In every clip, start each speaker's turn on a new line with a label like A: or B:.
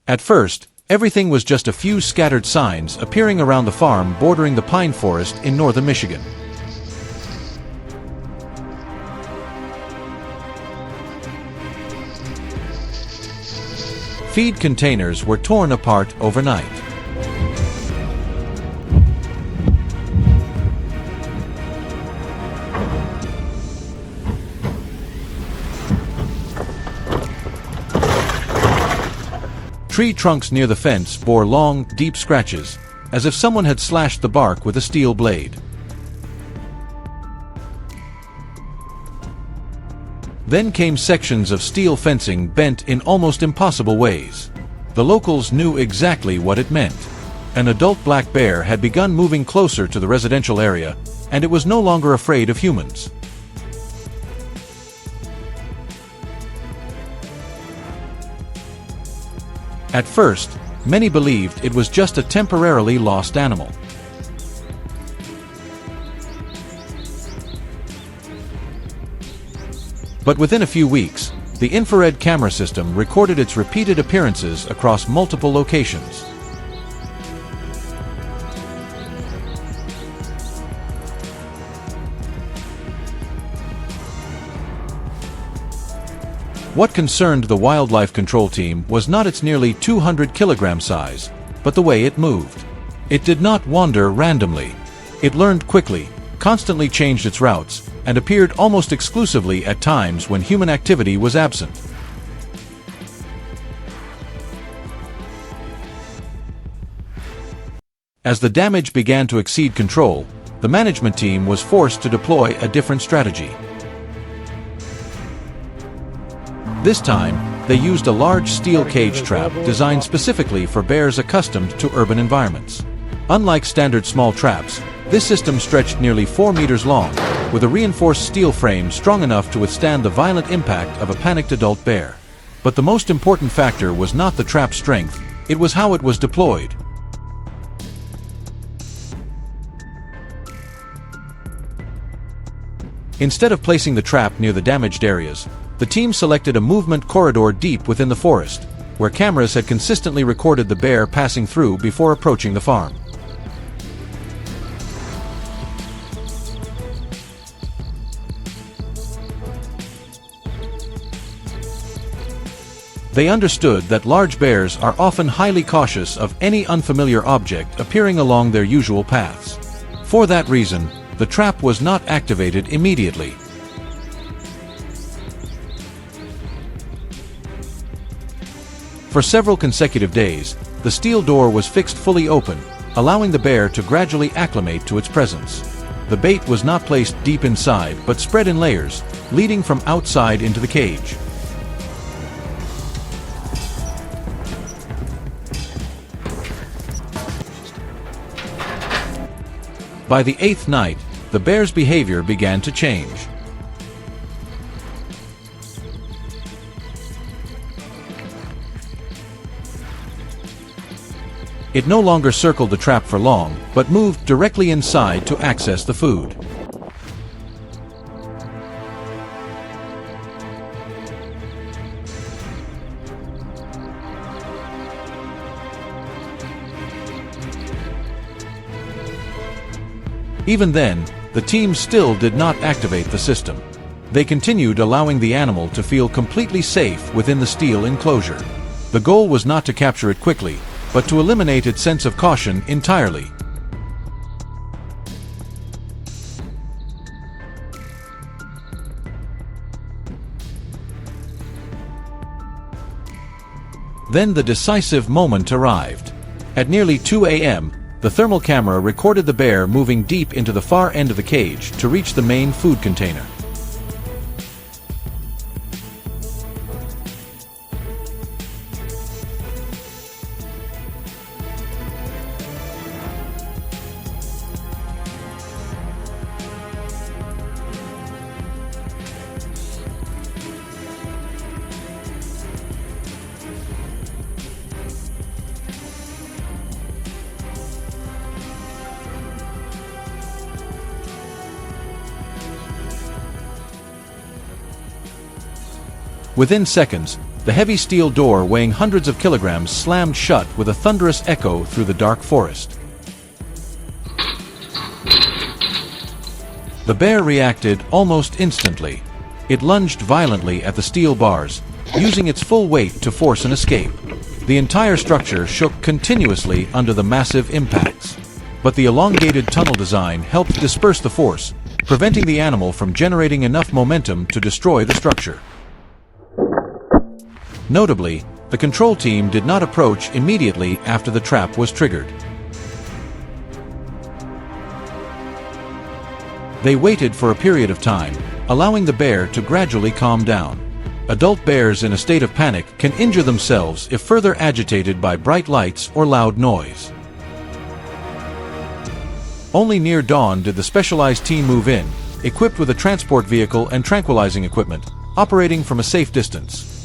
A: At first, everything was just a few scattered signs appearing around the farm bordering the pine forest in northern Michigan. Feed containers were torn apart overnight. Tree trunks near the fence bore long, deep scratches, as if someone had slashed the bark with a steel blade. Then came sections of steel fencing bent in almost impossible ways. The locals knew exactly what it meant. An adult black bear had begun moving closer to the residential area, and it was no longer afraid of humans. At first, many believed it was just a temporarily lost animal. But within a few weeks, the infrared camera system recorded its repeated appearances across multiple locations. What concerned the wildlife control team was not its nearly 200-kilogram size, but the way it moved. It did not wander randomly. It learned quickly, constantly changed its routes, and appeared almost exclusively at times when human activity was absent. As the damage began to exceed control, the management team was forced to deploy a different strategy. This time, they used a large steel cage trap designed specifically for bears accustomed to urban environments. Unlike standard small traps, this system stretched nearly 4 meters long, with a reinforced steel frame strong enough to withstand the violent impact of a panicked adult bear. But the most important factor was not the trap's strength, it was how it was deployed. Instead of placing the trap near the damaged areas, the team selected a movement corridor deep within the forest, where cameras had consistently recorded the bear passing through before approaching the farm. They understood that large bears are often highly cautious of any unfamiliar object appearing along their usual paths. For that reason, the trap was not activated immediately. For several consecutive days, the steel door was fixed fully open, allowing the bear to gradually acclimate to its presence. The bait was not placed deep inside but spread in layers, leading from outside into the cage. By the 8th night, the bear's behavior began to change. It no longer circled the trap for long, but moved directly inside to access the food. Even then, the team still did not activate the system. They continued allowing the animal to feel completely safe within the steel enclosure. The goal was not to capture it quickly, but to eliminate its sense of caution entirely. Then the decisive moment arrived. At nearly 2 a.m., the thermal camera recorded the bear moving deep into the far end of the cage to reach the main food container. Within seconds, The heavy steel door weighing hundreds of kilograms slammed shut with a thunderous echo through the dark forest. The bear reacted almost instantly. It lunged violently at the steel bars, using its full weight to force an escape. The entire structure shook continuously under the massive impacts. But the elongated tunnel design helped disperse the force, preventing the animal from generating enough momentum to destroy the structure. Notably, the control team did not approach immediately after the trap was triggered. They waited for a period of time, allowing the bear to gradually calm down. Adult bears in a state of panic can injure themselves if further agitated by bright lights or loud noise. Only near dawn did the specialized team move in, equipped with a transport vehicle and tranquilizing equipment, operating from a safe distance.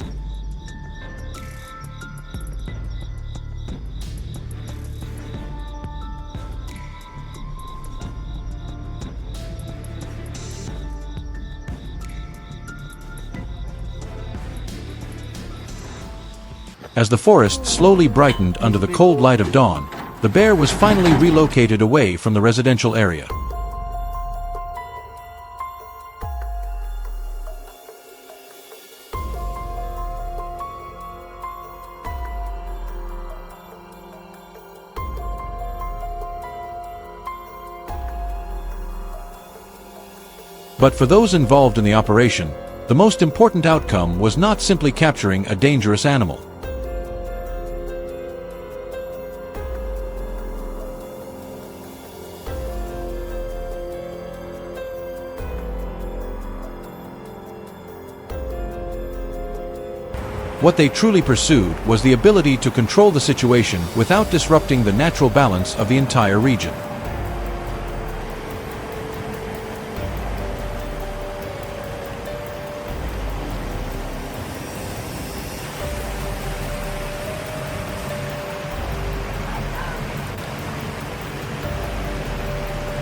A: As the forest slowly brightened under the cold light of dawn, the bear was finally relocated away from the residential area. But for those involved in the operation, the most important outcome was not simply capturing a dangerous animal. What they truly pursued was the ability to control the situation without disrupting the natural balance of the entire region.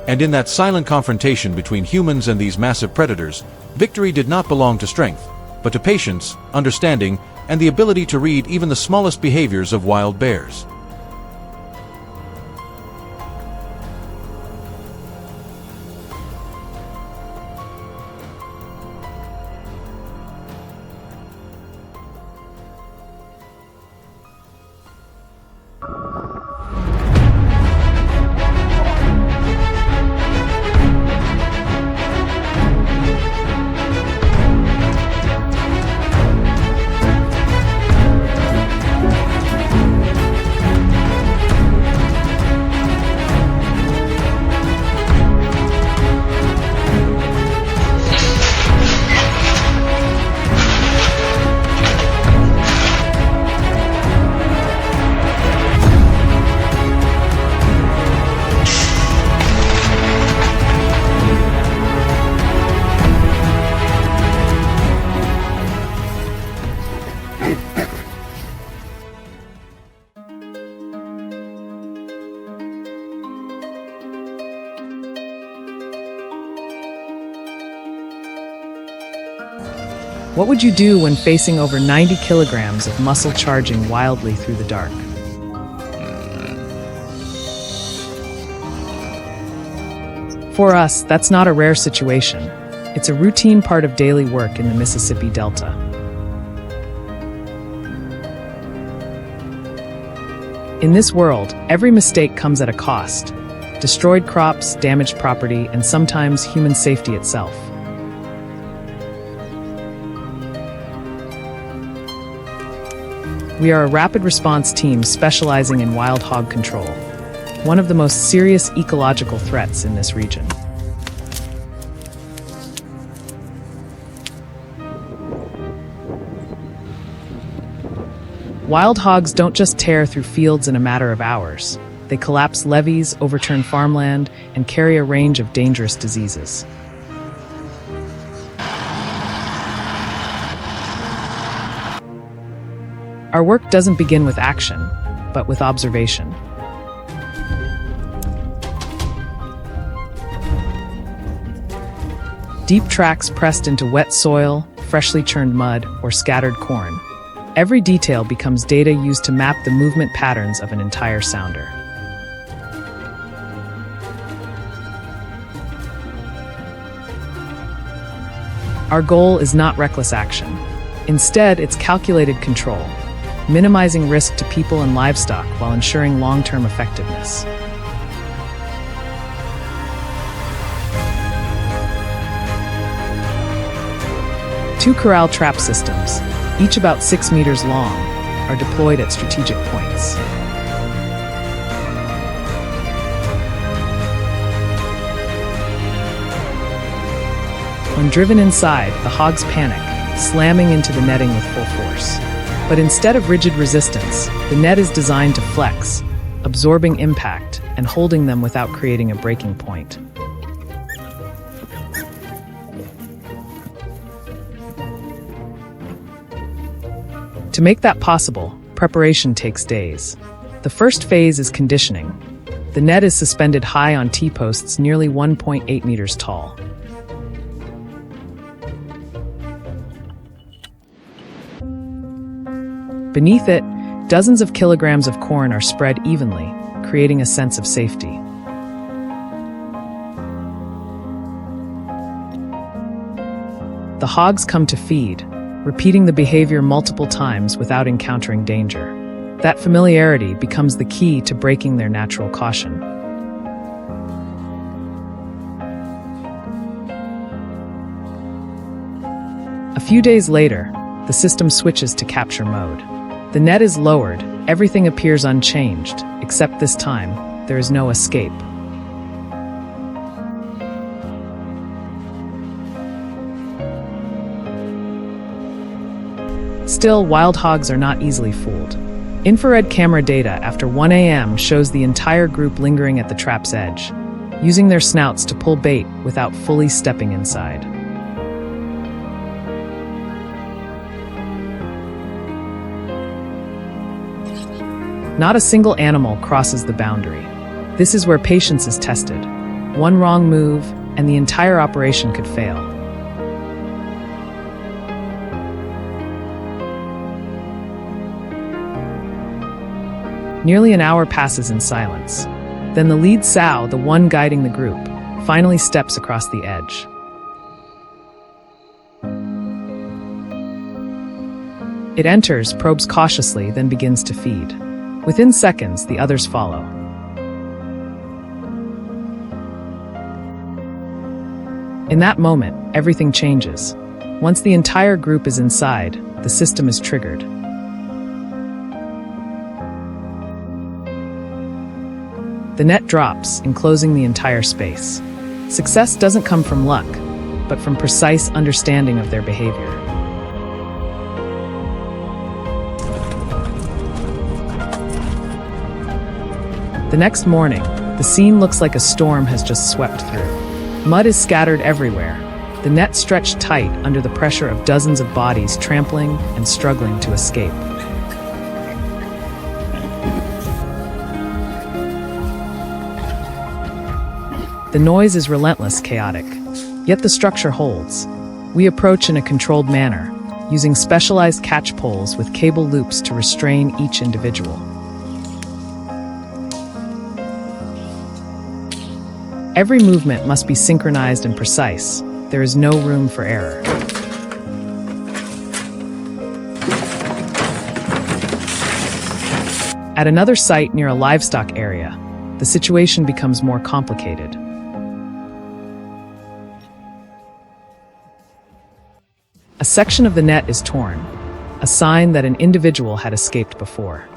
A: And in that silent confrontation between humans and these massive predators, victory did not belong to strength, but to patience, understanding, and the ability to read even the smallest behaviors of wild bears.
B: What would you do when facing over 90 kilograms of muscle charging wildly through the dark? For us, that's not a rare situation. It's a routine part of daily work in the Mississippi Delta. In this world, every mistake comes at a cost. Destroyed crops, damaged property, and sometimes human safety itself. We are a rapid response team specializing in wild hog control, one of the most serious ecological threats in this region. Wild hogs don't just tear through fields in a matter of hours. They collapse levees, overturn farmland, and carry a range of dangerous diseases. Our work doesn't begin with action, but with observation. Deep tracks pressed into wet soil, freshly churned mud, or scattered corn. Every detail becomes data used to map the movement patterns of an entire sounder. Our goal is not reckless action. Instead, it's calculated control, minimizing risk to people and livestock while ensuring long-term effectiveness. Two corral trap systems, each about 6 meters long, are deployed at strategic points. When driven inside, the hogs panic, slamming into the netting with full force. But instead of rigid resistance, the net is designed to flex, absorbing impact and holding them without creating a breaking point. To make that possible, preparation takes days. The first phase is conditioning. The net is suspended high on T-posts nearly 1.8 meters tall. Beneath it, dozens of kilograms of corn are spread evenly, creating a sense of safety. The hogs come to feed, repeating the behavior multiple times without encountering danger. That familiarity becomes the key to breaking their natural caution. A few days later, the system switches to capture mode. The net is lowered, everything appears unchanged, except this time, there is no escape. Still, wild hogs are not easily fooled. Infrared camera data after 1 a.m. shows the entire group lingering at the trap's edge, using their snouts to pull bait without fully stepping inside. Not a single animal crosses the boundary. This is where patience is tested. One wrong move, and the entire operation could fail. Nearly an hour passes in silence. Then the lead sow, the one guiding the group, finally steps across the edge. It enters, probes cautiously, then begins to feed. Within seconds, the others follow. In that moment, everything changes. Once the entire group is inside, the system is triggered. The net drops, enclosing the entire space. Success doesn't come from luck, but from precise understanding of their behavior. The next morning, the scene looks like a storm has just swept through. Mud is scattered everywhere, the net stretched tight under the pressure of dozens of bodies trampling and struggling to escape. The noise is relentless, chaotic, yet the structure holds. We approach in a controlled manner, using specialized catch poles with cable loops to restrain each individual. Every movement must be synchronized and precise. There is no room for error. At another site near a livestock area, the situation becomes more complicated. A section of the net is torn, a sign that an individual had escaped before.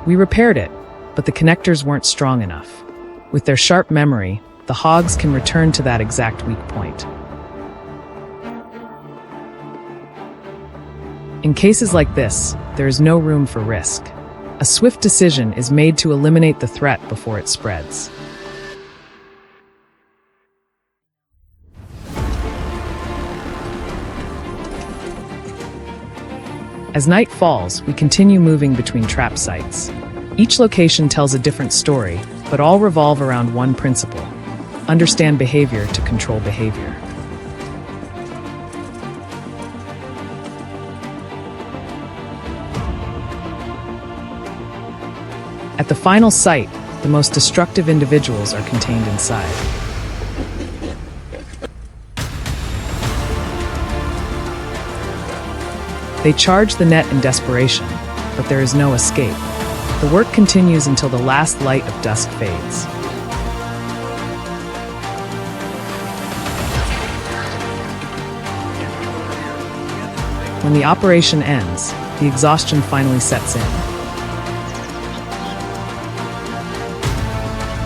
B: We repaired it, but the connectors weren't strong enough. With their sharp memory, the hogs can return to that exact weak point. In cases like this, there is no room for risk. A swift decision is made to eliminate the threat before it spreads. As night falls, we continue moving between trap sites. Each location tells a different story, but all revolve around one principle: understand behavior to control behavior. At the final site, the most destructive individuals are contained inside. They charge the net in desperation, but there is no escape. The work continues until the last light of dusk fades. When the operation ends, the exhaustion finally sets in.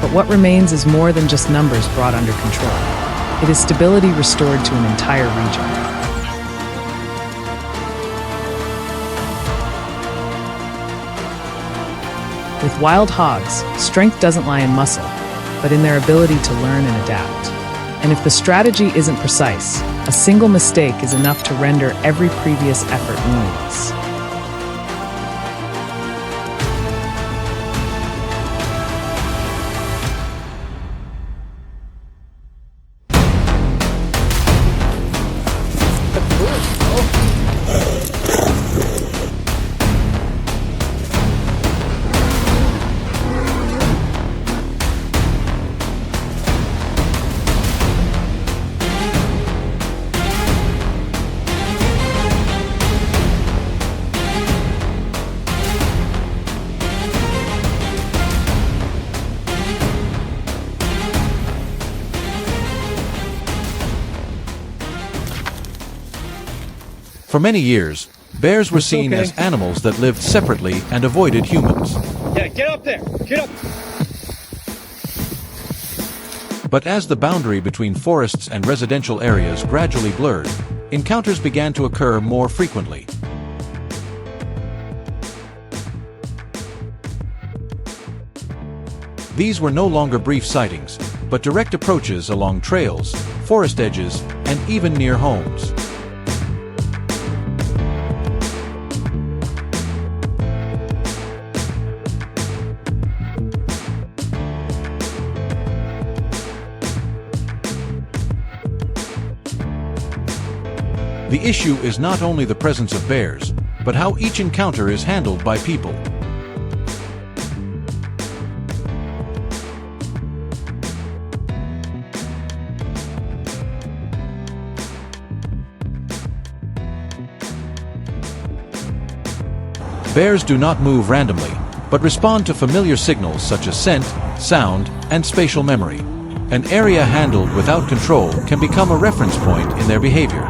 B: But what remains is more than just numbers brought under control. It is stability restored to an entire region. With wild hogs, strength doesn't lie in muscle, but in their ability to learn and adapt. And if the strategy isn't precise, a single mistake is enough to render every previous effort meaningless.
A: For many years, bears were seen as animals that lived separately and avoided humans.
C: Yeah, get up there! Get up!
A: But as the boundary between forests and residential areas gradually blurred, encounters began to occur more frequently. These were no longer brief sightings, but direct approaches along trails, forest edges, and even near homes. The issue is not only the presence of bears, but how each encounter is handled by people. Bears do not move randomly, but respond to familiar signals such as scent, sound, and spatial memory. An area handled without control can become a reference point in their behavior.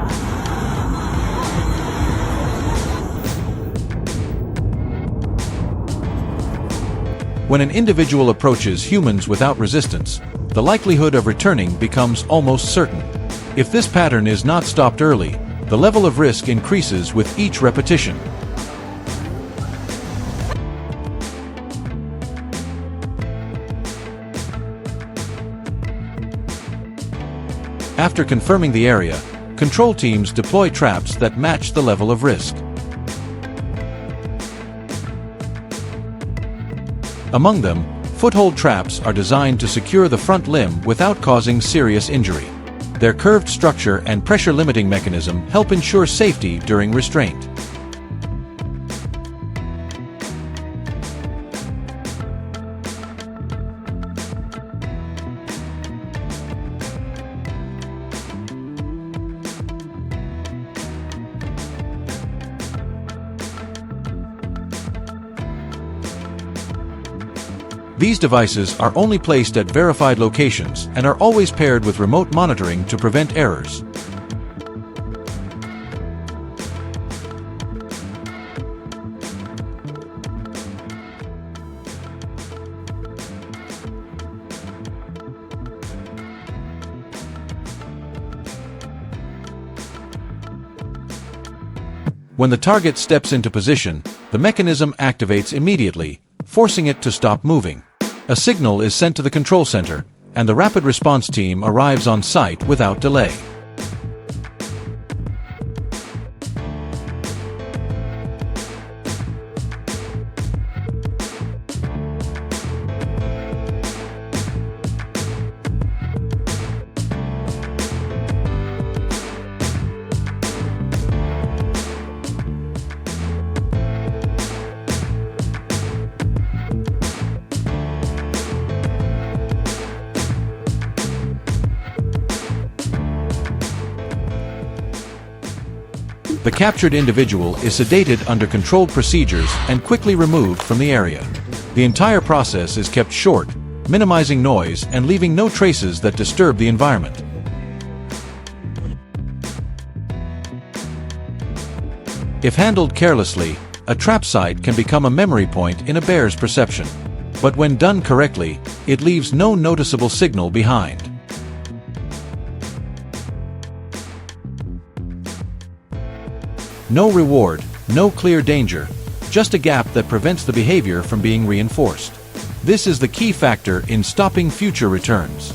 A: When an individual approaches humans without resistance, the likelihood of returning becomes almost certain. If this pattern is not stopped early, the level of risk increases with each repetition. After confirming the area, control teams deploy traps that match the level of risk. Among them, foothold traps are designed to secure the front limb without causing serious injury. Their curved structure and pressure-limiting mechanism help ensure safety during restraint. These devices are only placed at verified locations and are always paired with remote monitoring to prevent errors. When the target steps into position, the mechanism activates immediately, forcing it to stop moving. A signal is sent to the control center, and the rapid response team arrives on site without delay. The captured individual is sedated under controlled procedures and quickly removed from the area. The entire process is kept short, minimizing noise and leaving no traces that disturb the environment. If handled carelessly, a trap site can become a memory point in a bear's perception. But when done correctly, it leaves no noticeable signal behind. No reward, no clear danger, just a gap that prevents the behavior from being reinforced. This is the key factor in stopping future returns.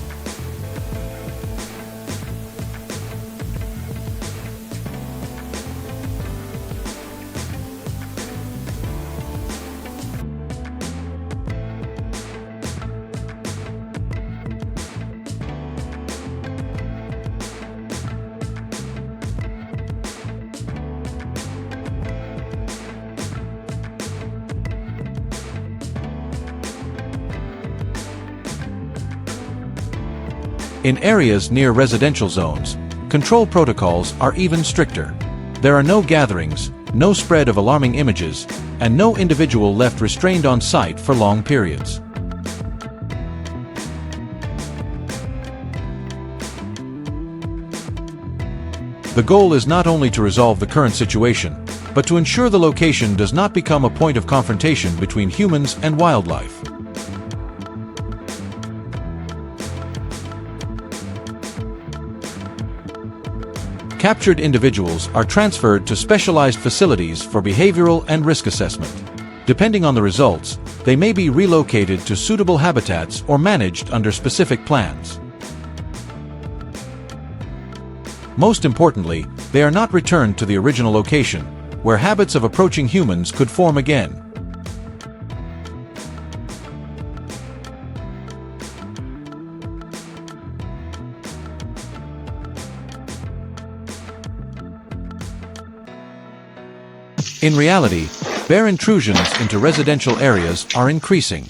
A: In areas near residential zones, control protocols are even stricter. There are no gatherings, no spread of alarming images, and no individual left restrained on site for long periods. The goal is not only to resolve the current situation, but to ensure the location does not become a point of confrontation between humans and wildlife. Captured individuals are transferred to specialized facilities for behavioral and risk assessment. Depending on the results, they may be relocated to suitable habitats or managed under specific plans. Most importantly, they are not returned to the original location, where habits of approaching humans could form again. In reality, bear intrusions into residential areas are increasing.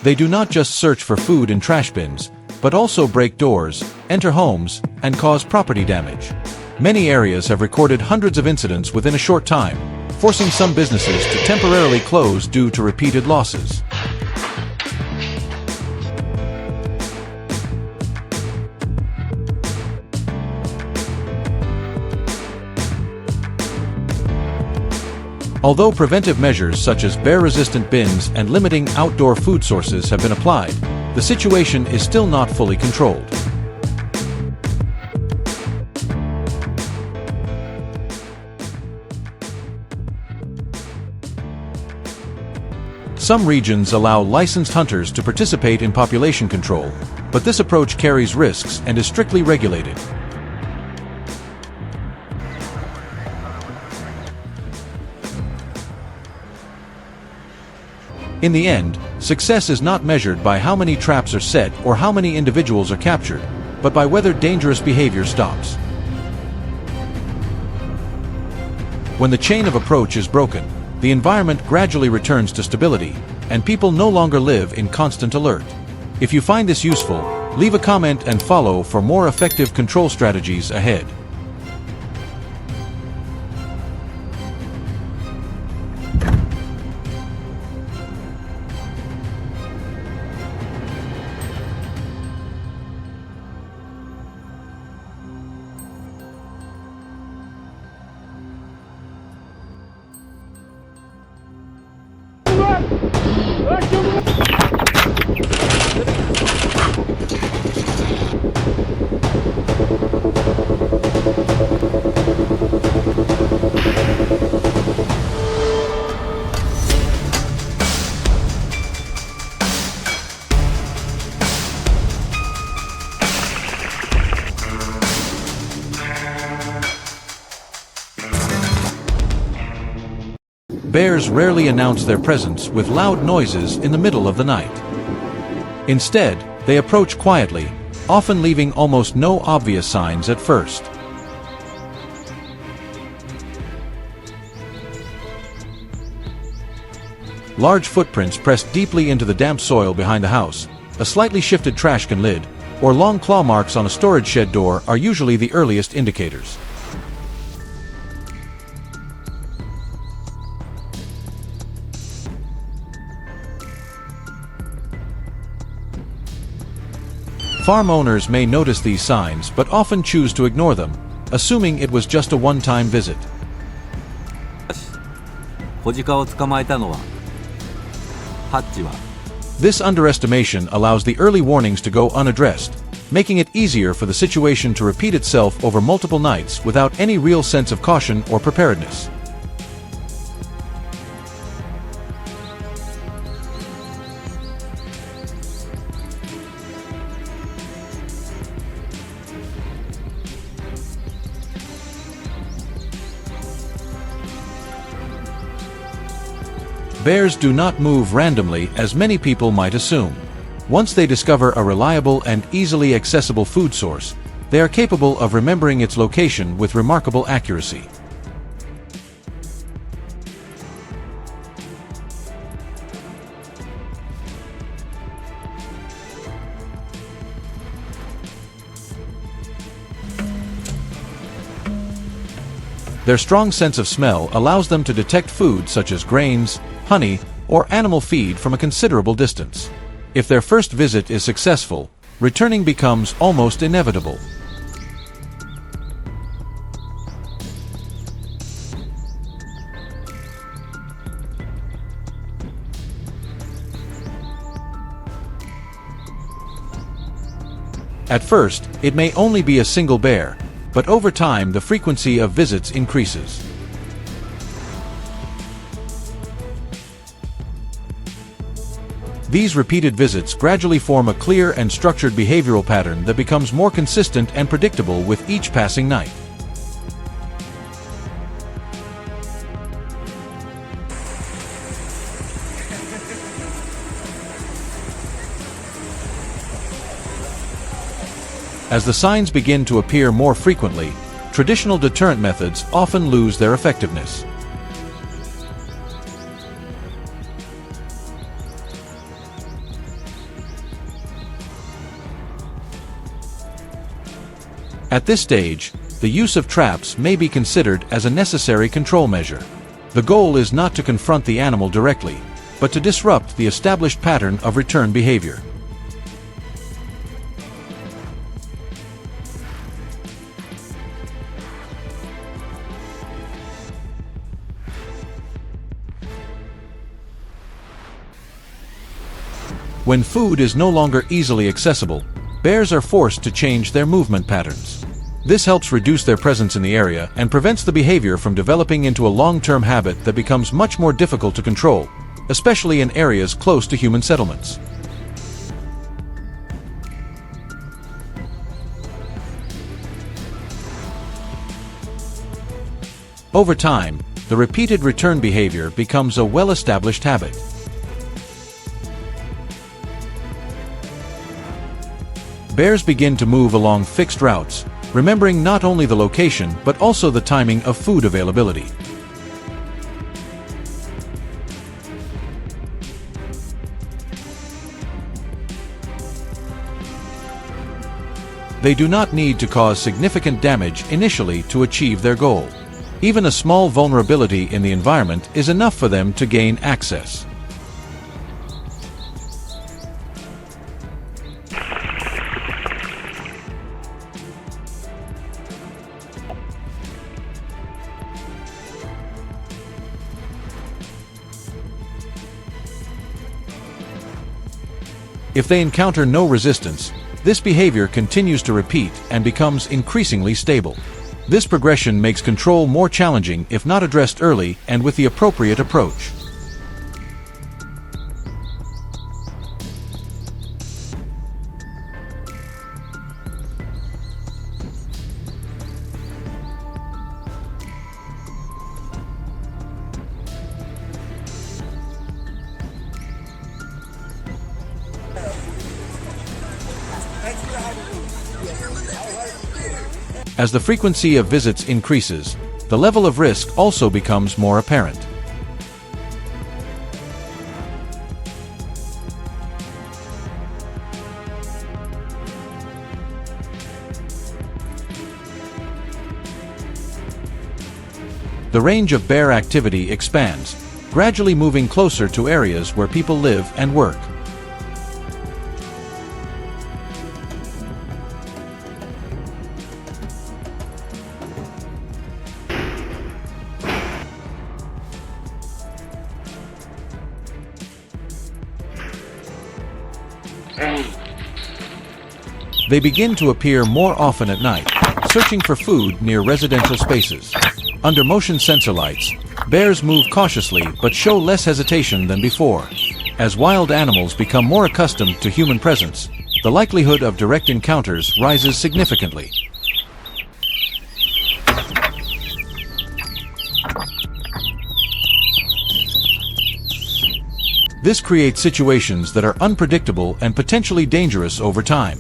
A: They do not just search for food in trash bins, but also break doors, enter homes, and cause property damage. Many areas have recorded hundreds of incidents within a short time, forcing some businesses to temporarily close due to repeated losses. Although preventive measures such as bear-resistant bins and limiting outdoor food sources have been applied, the situation is still not fully controlled. Some regions allow licensed hunters to participate in population control, but this approach carries risks and is strictly regulated. In the end, success is not measured by how many traps are set or how many individuals are captured, but by whether dangerous behavior stops. When the chain of approach is broken, the environment gradually returns to stability, and people no longer live in constant alert. If you find this useful, leave a comment and follow for more effective control strategies ahead. Bears rarely announce their presence with loud noises in the middle of the night. Instead, they approach quietly, often leaving almost no obvious signs at first. Large footprints pressed deeply into the damp soil behind the house, a slightly shifted trash can lid, or long claw marks on a storage shed door are usually the earliest indicators. Farm owners may notice these signs but often choose to ignore them, assuming it was just a one-time visit.
D: 子鹿を捕まえたのはハッチは
A: This underestimation allows the early warnings to go unaddressed, making it easier for the situation to repeat itself over multiple nights without any real sense of caution or preparedness. Bears do not move randomly as many people might assume. Once they discover a reliable and easily accessible food source, they are capable of remembering its location with remarkable accuracy. Their strong sense of smell allows them to detect food such as grains, honey, or animal feed from a considerable distance. If their first visit is successful, returning becomes almost inevitable. At first, it may only be a single bear, but over time the frequency of visits increases. These repeated visits gradually form a clear and structured behavioral pattern that becomes more consistent and predictable with each passing night. As the signs begin to appear more frequently, traditional deterrent methods often lose their effectiveness. At this stage, the use of traps may be considered as a necessary control measure. The goal is not to confront the animal directly, but to disrupt the established pattern of return behavior. When food is no longer easily accessible, bears are forced to change their movement patterns. This helps reduce their presence in the area and prevents the behavior from developing into a long-term habit that becomes much more difficult to control, especially in areas close to human settlements. Over time, the repeated return behavior becomes a well-established habit. Bears begin to move along fixed routes, remembering not only the location but also the timing of food availability. They do not need to cause significant damage initially to achieve their goal. Even a small vulnerability in the environment is enough for them to gain access. If they encounter no resistance, this behavior continues to repeat and becomes increasingly stable. This progression makes control more challenging if not addressed early and with the appropriate approach. As the frequency of visits increases, the level of risk also becomes more apparent. The range of bear activity expands, gradually moving closer to areas where people live and work. They begin to appear more often at night, searching for food near residential spaces. Under motion sensor lights, bears move cautiously but show less hesitation than before. As wild animals become more accustomed to human presence, the likelihood of direct encounters rises significantly. This creates situations that are unpredictable and potentially dangerous over time.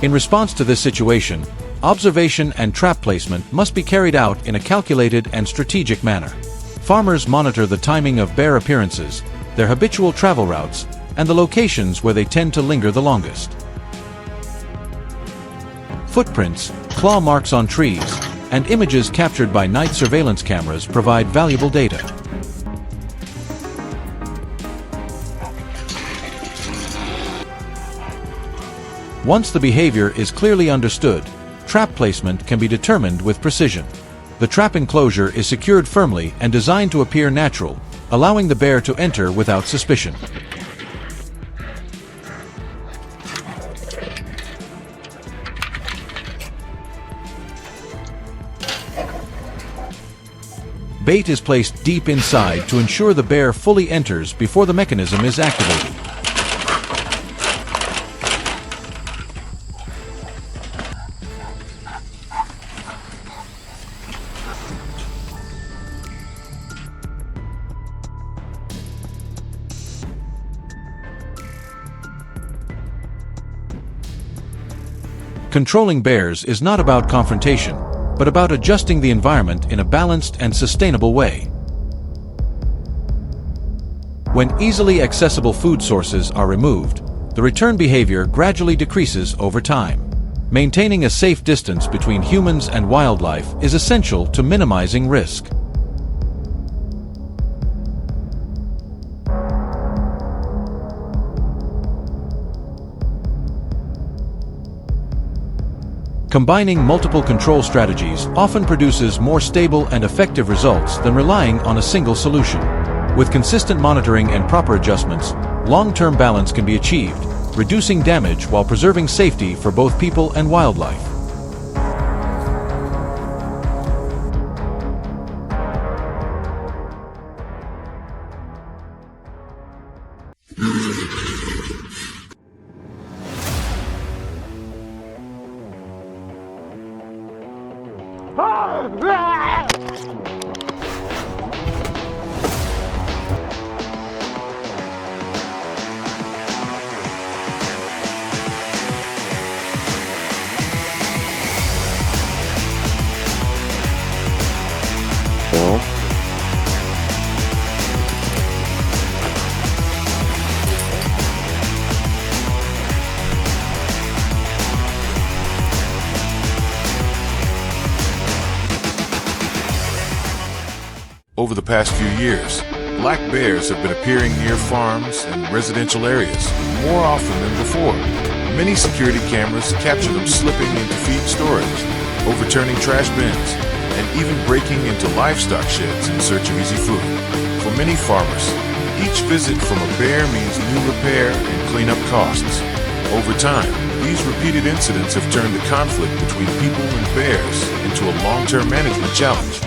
A: In response to this situation, observation and trap placement must be carried out in a calculated and strategic manner. Farmers monitor the timing of bear appearances, their habitual travel routes, and the locations where they tend to linger the longest. Footprints, claw marks on trees, and images captured by night surveillance cameras provide valuable data. Once the behavior is clearly understood, trap placement can be determined with precision. The trap enclosure is secured firmly and designed to appear natural, allowing the bear to enter without suspicion. Bait is placed deep inside to ensure the bear fully enters before the mechanism is activated. Controlling bears is not about confrontation, but about adjusting the environment in a balanced and sustainable way. When easily accessible food sources are removed, the return behavior gradually decreases over time. Maintaining a safe distance between humans and wildlife is essential to minimizing risk. Combining multiple control strategies often produces more stable and effective results than relying on a single solution. With consistent monitoring and proper adjustments, long-term balance can be achieved, reducing damage while preserving safety for both people and wildlife.
E: Over the past few years, black bears have been appearing near farms and residential areas more often than before. Many security cameras capture them slipping into feed storage, overturning trash bins, and even breaking into livestock sheds in search of easy food. For many farmers, each visit from a bear means new repair and cleanup costs. Over time, these repeated incidents have turned the conflict between people and bears into a long-term management challenge.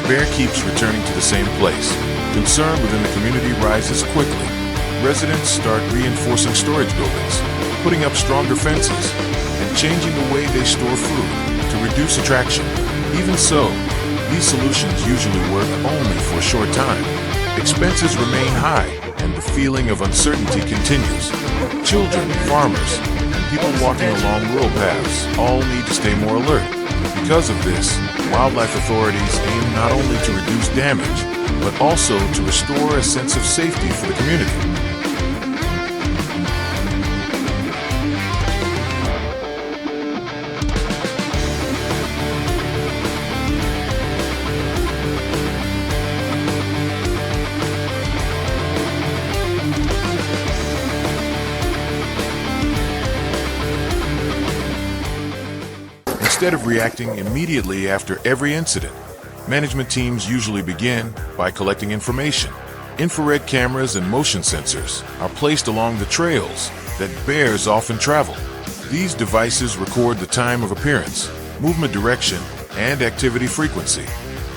E: Bear keeps returning to the same place. Concern within the community rises quickly. Residents start reinforcing storage buildings, putting up stronger fences, and changing the way they store food to reduce attraction. Even so, these solutions usually work only for a short time. Expenses remain high, and the feeling of uncertainty continues. Children, farmers, and people walking along rural paths all need to stay more alert. Because of this, wildlife authorities aim not only to reduce damage, but also to restore a sense of safety for the community. instead of reacting immediately after every incident. Management teams usually begin by collecting information. Infrared cameras and motion sensors are placed along the trails that bears often travel. These devices record the time of appearance, movement direction, and activity frequency.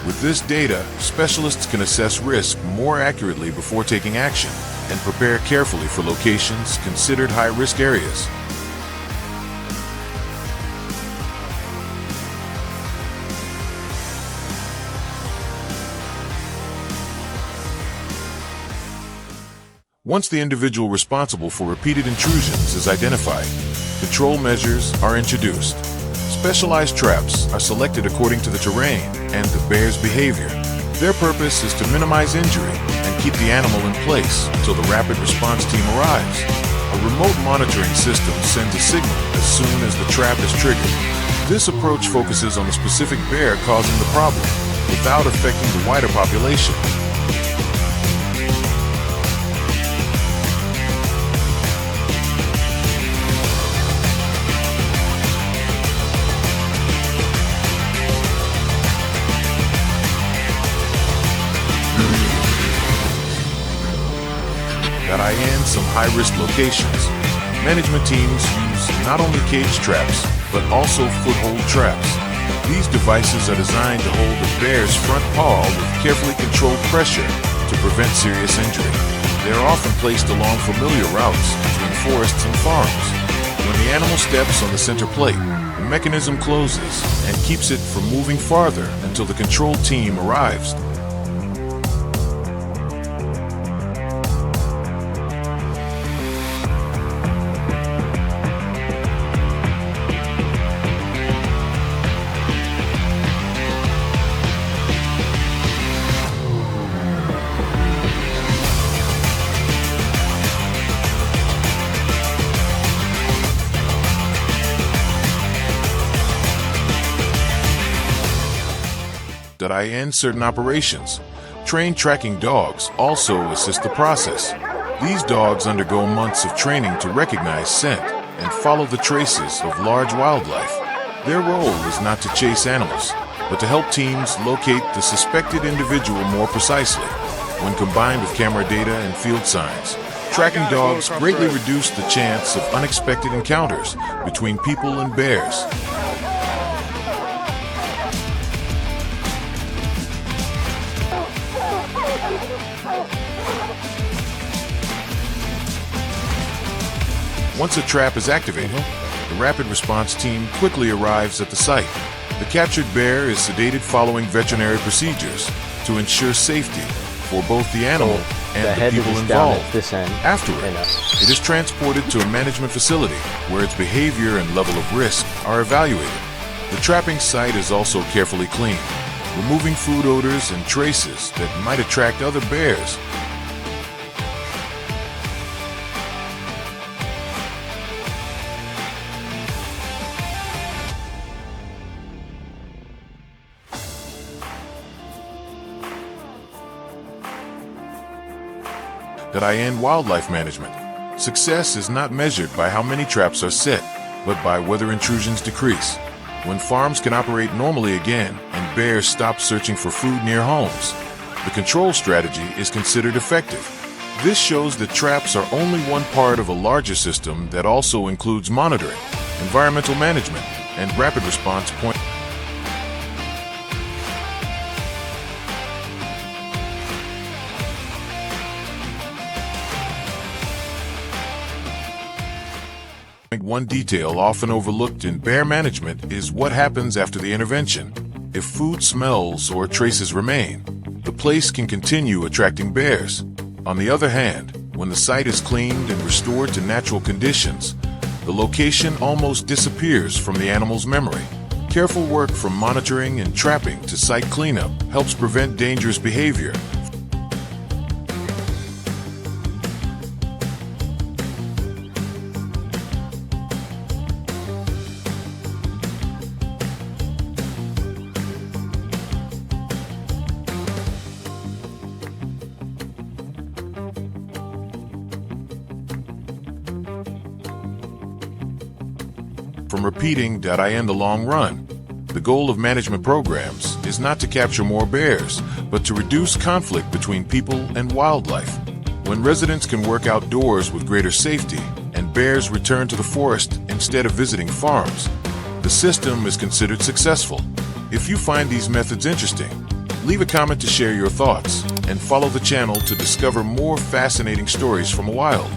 E: With this data, specialists can assess risk more accurately before taking action and prepare carefully for locations considered high-risk areas. Once the individual responsible for repeated intrusions is identified, control measures are introduced. Specialized traps are selected according to the terrain and the bear's behavior. Their purpose is to minimize injury and keep the animal in place until the rapid response team arrives. A remote monitoring system sends a signal as soon as the trap is triggered. This approach focuses on the specific bear causing the problem without affecting the wider population. In some high-risk locations, management teams use not only cage traps, but also foothold traps. These devices are designed to hold the bear's front paw with carefully controlled pressure to prevent serious injury. They are often placed along familiar routes between forests and farms. When the animal steps on the center plate, the mechanism closes and keeps it from moving farther until the control team arrives. In certain operations. Trained tracking dogs also assist the process. These dogs undergo months of training to recognize scent and follow the traces of large wildlife. Their role is not to chase animals, but to help teams locate the suspected individual more precisely. When combined with camera data and field signs, tracking dogs greatly reduce the chance of unexpected encounters between people and bears. Once a trap is activated, the rapid response team quickly arrives at the site. The captured bear is sedated following veterinary procedures to ensure safety for both the animal and the people involved. Afterward, it is transported to a management facility where its behavior and level of risk are evaluated. The trapping site is also carefully cleaned, removing food odors and traces that might attract other bears. Wildlife management. Success is not measured by how many traps are set, but by whether intrusions decrease. When farms can operate normally again and bears stop searching for food near homes, the control strategy is considered effective. This shows that traps are only one part of a larger system that also includes monitoring, environmental management, and rapid response point. One detail often overlooked in bear management is what happens after the intervention. If food smells or traces remain, the place can continue attracting bears. On the other hand, when the site is cleaned and restored to natural conditions, the location almost disappears from the animal's memory. Careful work from monitoring and trapping to site cleanup helps prevent dangerous behavior. From repeating in the long run. The goal of management programs is not to capture more bears, but to reduce conflict between people and wildlife. When residents can work outdoors with greater safety and bears return to the forest instead of visiting farms, the system is considered successful. If you find these methods interesting, leave a comment to share your thoughts and follow the channel to discover more fascinating stories from the wild.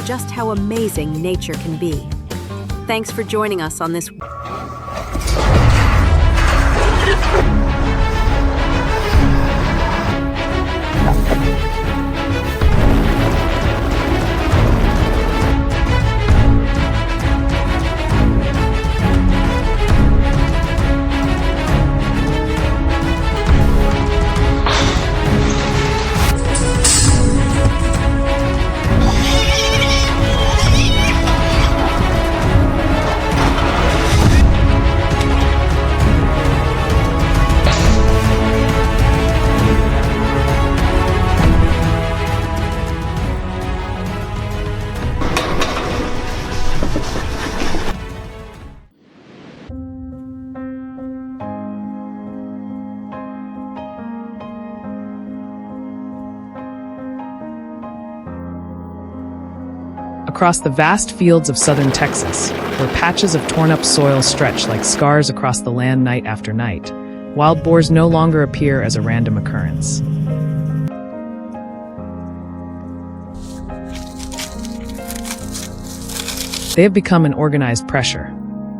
F: Just how amazing nature can be. Thanks for joining us on this.
B: Across the vast fields of southern Texas, where patches of torn-up soil stretch like scars across the land night after night, wild boars no longer appear as a random occurrence. They have become an organized pressure.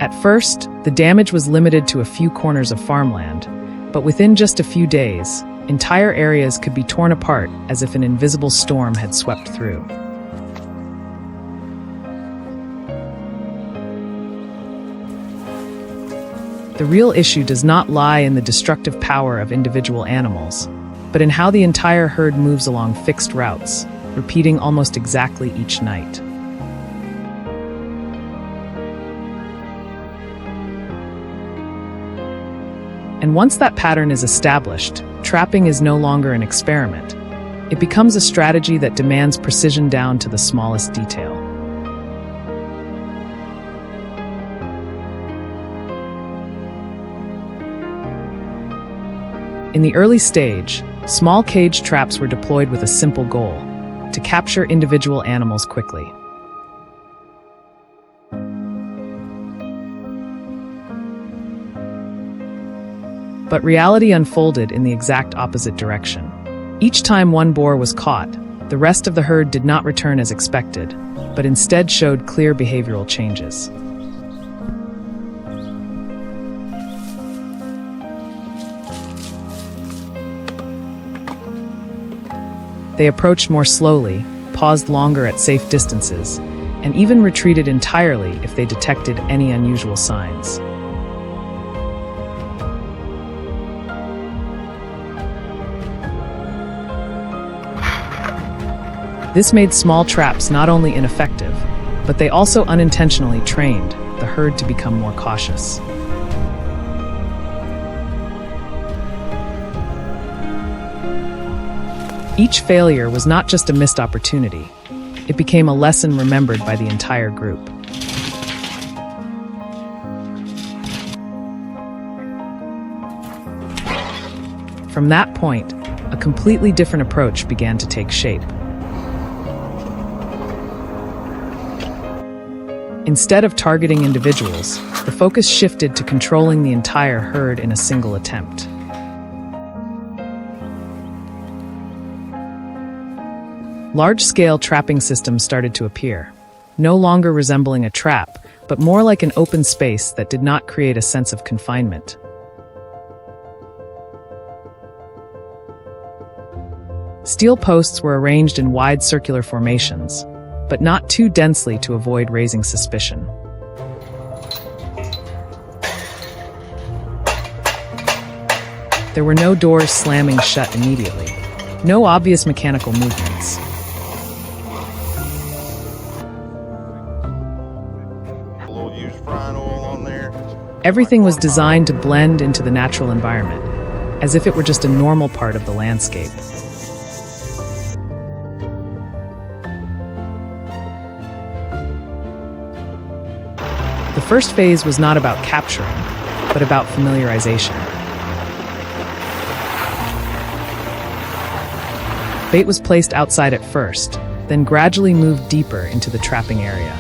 B: At first, the damage was limited to a few corners of farmland, but within just a few days, entire areas could be torn apart as if an invisible storm had swept through. The real issue does not lie in the destructive power of individual animals, but in how the entire herd moves along fixed routes, repeating almost exactly each night. And once that pattern is established, trapping is no longer an experiment. It becomes a strategy that demands precision down to the smallest detail. In the early stage, small cage traps were deployed with a simple goal: to capture individual animals quickly. But reality unfolded in the exact opposite direction. Each time one boar was caught, the rest of the herd did not return as expected, but instead showed clear behavioral changes. They approached more slowly, paused longer at safe distances, and even retreated entirely if they detected any unusual signs. This made small traps not only ineffective, but they also unintentionally trained the herd to become more cautious. Each failure was not just a missed opportunity. It became a lesson remembered by the entire group. From that point, a completely different approach began to take shape. Instead of targeting individuals, the focus shifted to controlling the entire herd in a single attempt. Large-scale trapping systems started to appear, no longer resembling a trap, but more like an open space that did not create a sense of confinement. Steel posts were arranged in wide circular formations, but not too densely to avoid raising suspicion. There were no doors slamming shut immediately, no obvious mechanical movements. Everything was designed to blend into the natural environment, as if it were just a normal part of the landscape. The first phase was not about capturing, but about familiarization. Bait was placed outside at first, then gradually moved deeper into the trapping area.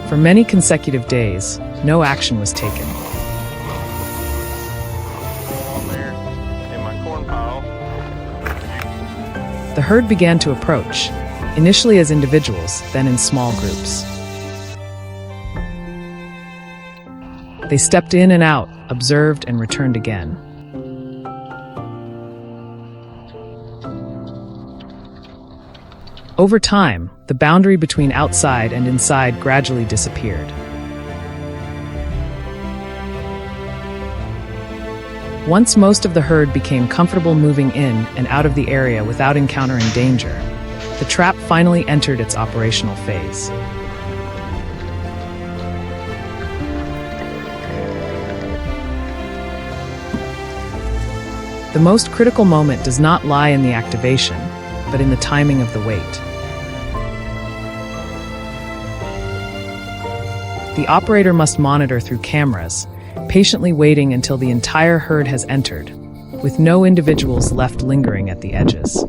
B: For many consecutive days, no action was taken. The herd began to approach, initially as individuals, then in small groups. They stepped in and out, observed, and returned again. Over time, the boundary between outside and inside gradually disappeared. Once most of the herd became comfortable moving in and out of the area without encountering danger, the trap finally entered its operational phase. The most critical moment does not lie in the activation, but in the timing of the wait. The operator must monitor through cameras, patiently waiting until the entire herd has entered, with no individuals left lingering at the edges.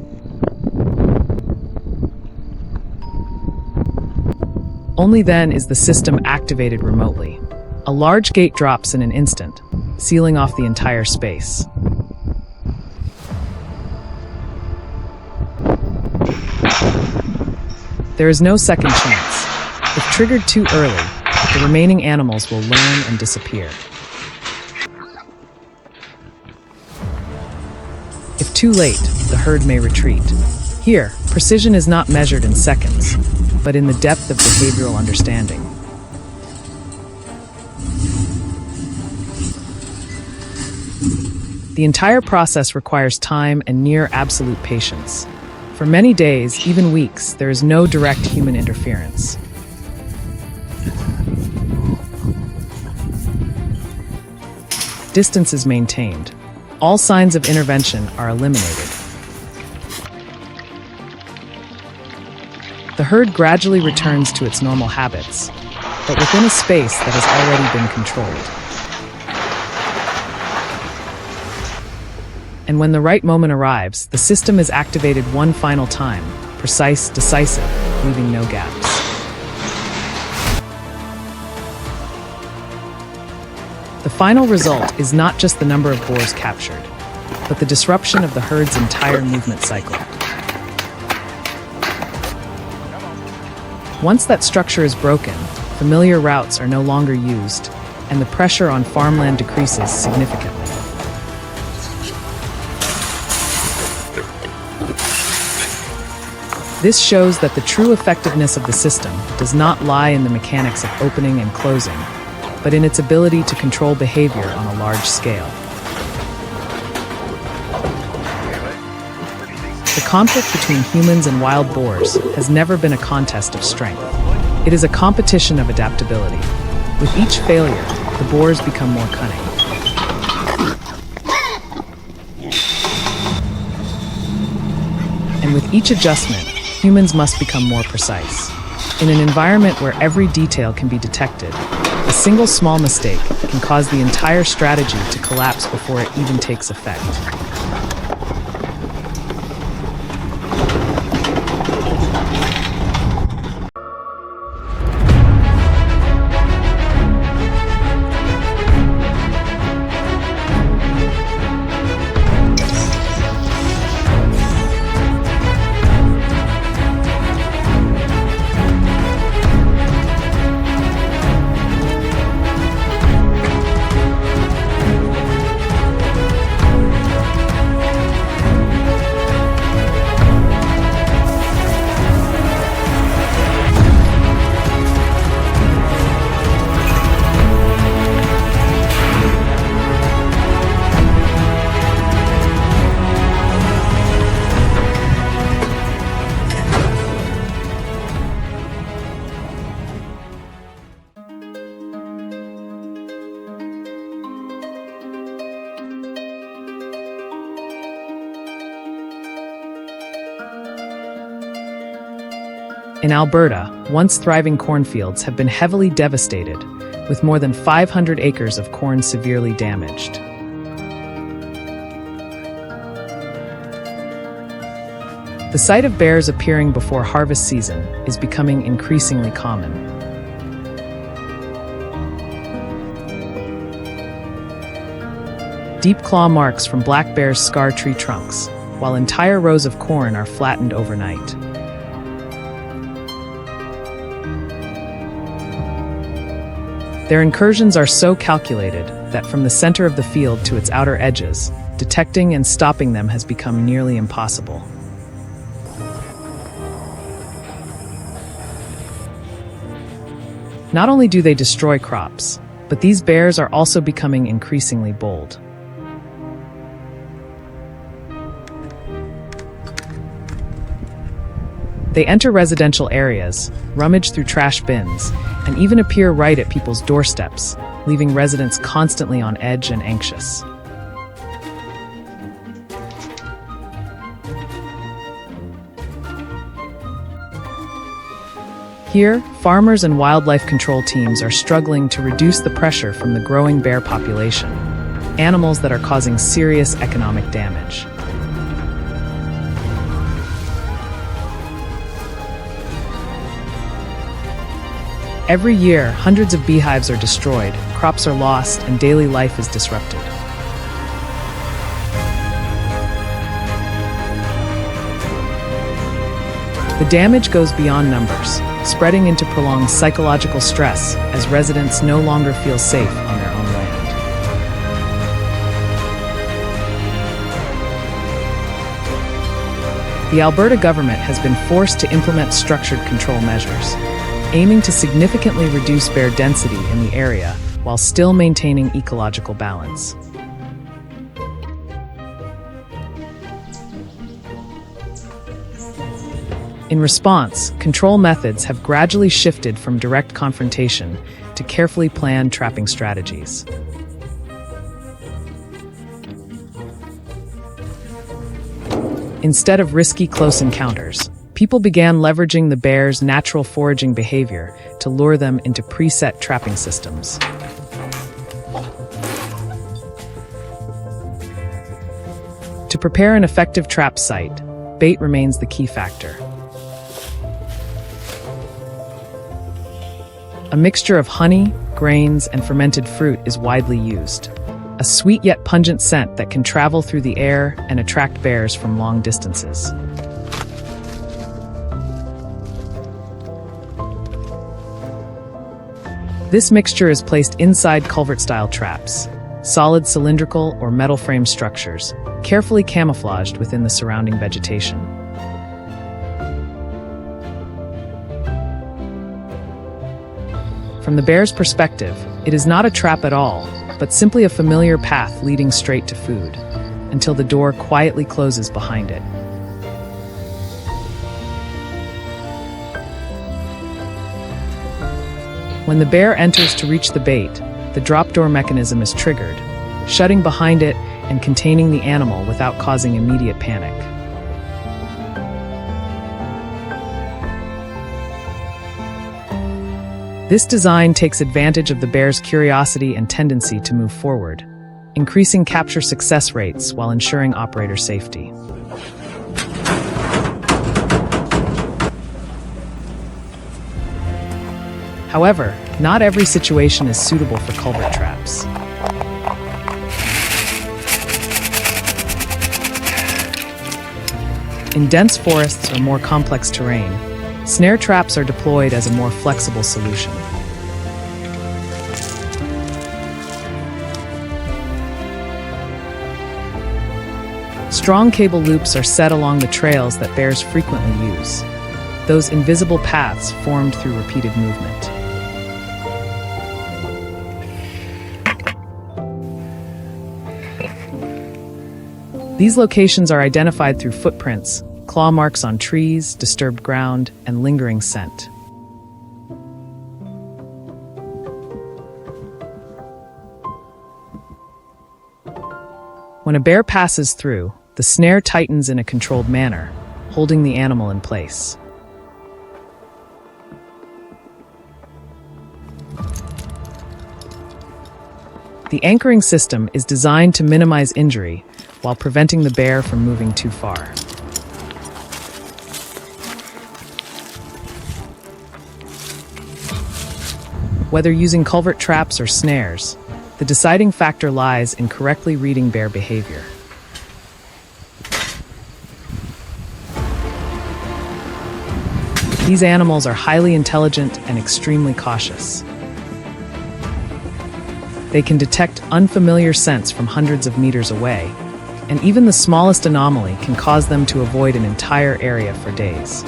B: Only then is the system activated remotely. A large gate drops in an instant, sealing off the entire space. There is no second chance. If triggered too early, the remaining animals will learn and disappear. If too late, the herd may retreat. Here, precision is not measured in seconds, but in the depth of behavioral understanding. The entire process requires time and near absolute patience. For many days, even weeks, there is no direct human interference. Distance is maintained. All signs of intervention are eliminated. The herd gradually returns to its normal habits, but within a space that has already been controlled. And when the right moment arrives, the system is activated one final time, precise, decisive, leaving no gaps. The final result is not just the number of boars captured, but the disruption of the herd's entire movement cycle. Once that structure is broken, familiar routes are no longer used, and the pressure on farmland decreases significantly. This shows that the true effectiveness of the system does not lie in the mechanics of opening and closing, but in its ability to control behavior on a large scale. The conflict between humans and wild boars has never been a contest of strength. It is a competition of adaptability. With each failure, the boars become more cunning. And with each adjustment, humans must become more precise. In an environment where every detail can be detected, a single small mistake can cause the entire strategy to collapse before it even takes effect. In Alberta, once thriving cornfields have been heavily devastated, with more than 500 acres of corn severely damaged. The sight of bears appearing before harvest season is becoming increasingly common. Deep claw marks from black bears scar tree trunks, while entire rows of corn are flattened overnight. Their incursions are so calculated that from the center of the field to its outer edges, detecting and stopping them has become nearly impossible. Not only do they destroy crops, but these bears are also becoming increasingly bold. They enter residential areas, rummage through trash bins, and even appear right at people's doorsteps, leaving residents constantly on edge and anxious. Here, farmers and wildlife control teams are struggling to reduce the pressure from the growing bear population, animals that are causing serious economic damage. Every year, hundreds of beehives are destroyed, crops are lost, and daily life is disrupted. The damage goes beyond numbers, spreading into prolonged psychological stress as residents no longer feel safe on their own land. The Alberta government has been forced to implement structured control measures, aiming to significantly reduce bear density in the area while still maintaining ecological balance. In response, control methods have gradually shifted from direct confrontation to carefully planned trapping strategies. Instead of risky close encounters, people began leveraging the bear's natural foraging behavior to lure them into preset trapping systems. To prepare an effective trap site, bait remains the key factor. A mixture of honey, grains, and fermented fruit is widely used. A sweet yet pungent scent that can travel through the air and attract bears from long distances. This mixture is placed inside culvert-style traps, solid cylindrical or metal frame structures, carefully camouflaged within the surrounding vegetation. From the bear's perspective, it is not a trap at all, but simply a familiar path leading straight to food, until the door quietly closes behind it. When the bear enters to reach the bait, the drop door mechanism is triggered, shutting behind it and containing the animal without causing immediate panic. This design takes advantage of the bear's curiosity and tendency to move forward, increasing capture success rates while ensuring operator safety. However, not every situation is suitable for culvert traps. In dense forests or more complex terrain, snare traps are deployed as a more flexible solution. Strong cable loops are set along the trails that bears frequently use, those invisible paths formed through repeated movement. These locations are identified through footprints, claw marks on trees, disturbed ground, and lingering scent. When a bear passes through, the snare tightens in a controlled manner, holding the animal in place. The anchoring system is designed to minimize injury while preventing the bear from moving too far. Whether using culvert traps or snares, the deciding factor lies in correctly reading bear behavior. These animals are highly intelligent and extremely cautious. They can detect unfamiliar scents from hundreds of meters away, and even the smallest anomaly can cause them to avoid an entire area for days.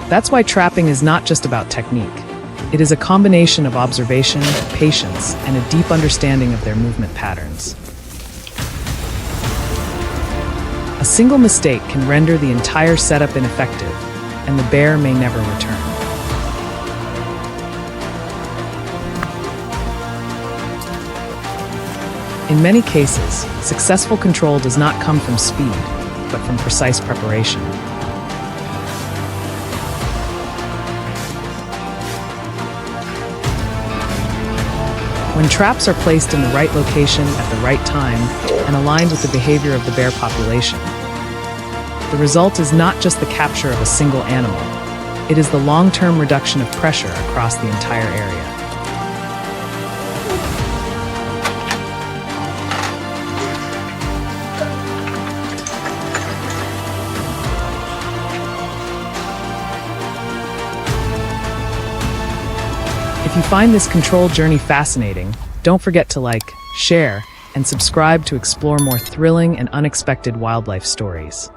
B: That's why trapping is not just about technique. It is a combination of observation, patience, and a deep understanding of their movement patterns. A single mistake can render the entire setup ineffective, and the bear may never return. In many cases, successful control does not come from speed, but from precise preparation. When traps are placed in the right location at the right time and aligned with the behavior of the bear population, the result is not just the capture of a single animal, it is the long-term reduction of pressure across the entire area. If you find this control journey fascinating, don't forget to like, share, and subscribe to explore more thrilling and unexpected wildlife stories.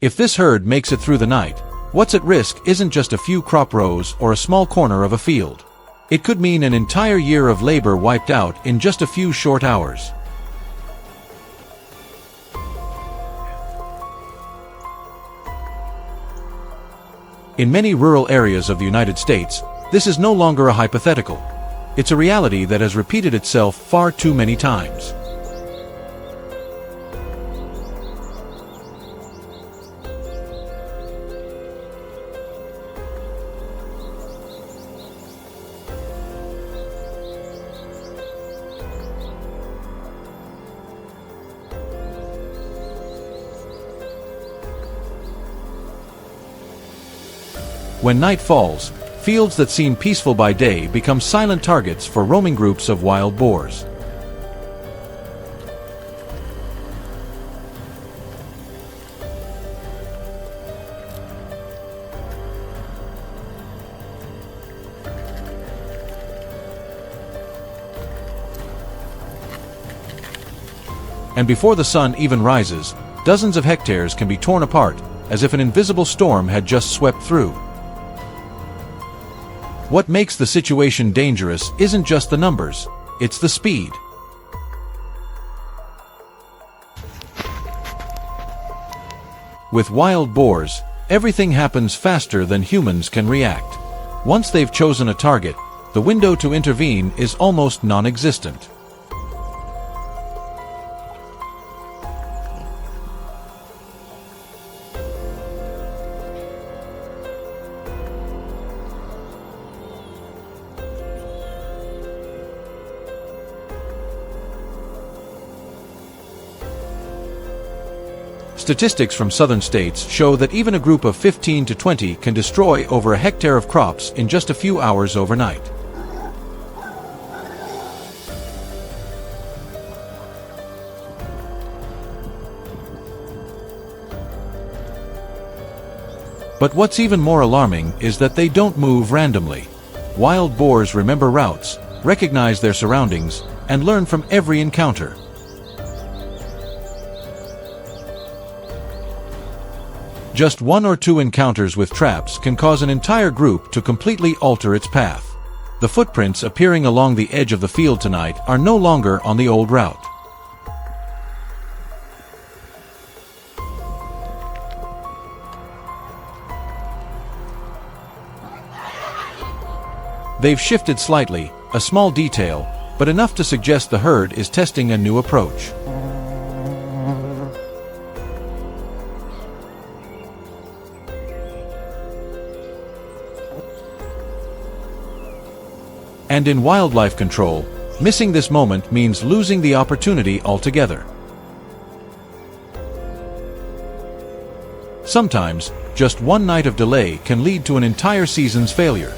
A: If this herd makes it through the night, what's at risk isn't just a few crop rows or a small corner of a field. It could mean an entire year of labor wiped out in just a few short hours. In many rural areas of the United States, this is no longer a hypothetical. It's a reality that has repeated itself far too many times. When night falls, fields that seem peaceful by day become silent targets for roaming groups of wild boars. And before the sun even rises, dozens of hectares can be torn apart, as if an invisible storm had just swept through. What makes the situation dangerous isn't just the numbers, it's the speed. With wild boars, everything happens faster than humans can react. Once they've chosen a target, the window to intervene is almost non-existent. Statistics from southern states show that even a group of 15 to 20 can destroy over a hectare of crops in just a few hours overnight. But what's even more alarming is that they don't move randomly. Wild boars remember routes, recognize their surroundings, and learn from every encounter. Just one or two encounters with traps can cause an entire group to completely alter its path. The footprints appearing along the edge of the field tonight are no longer on the old route. They've shifted slightly, a small detail, but enough to suggest the herd is testing a new approach. And in wildlife control, missing this moment means losing the opportunity altogether. Sometimes, just one night of delay can lead to an entire season's failure.